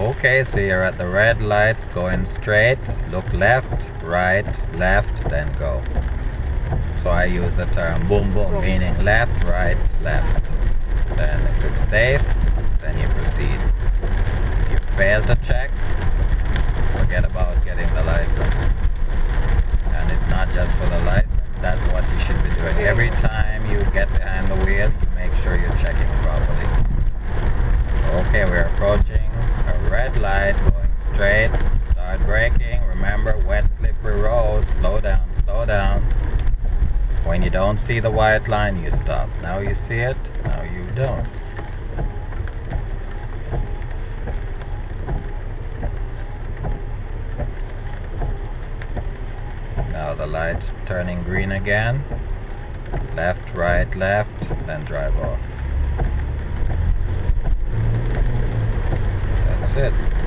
Okay, so you're at the red lights, going straight, look left, right, left, then go. So I use the term boom boom, meaning left, right, left. Then if it's safe, then you proceed. If you fail to check, forget about getting the license. And it's not just for the license, that's what you should be doing. Every time you get behind the wheel, you make sure you're checking properly. Okay, we're approaching a red light, going straight, start braking. Remember, wet, slippery road, slow down, slow down. When you don't see the white line, you stop. Now you see it, now you don't. Now the light's turning green again. Left, right, left, then drive off. That's it.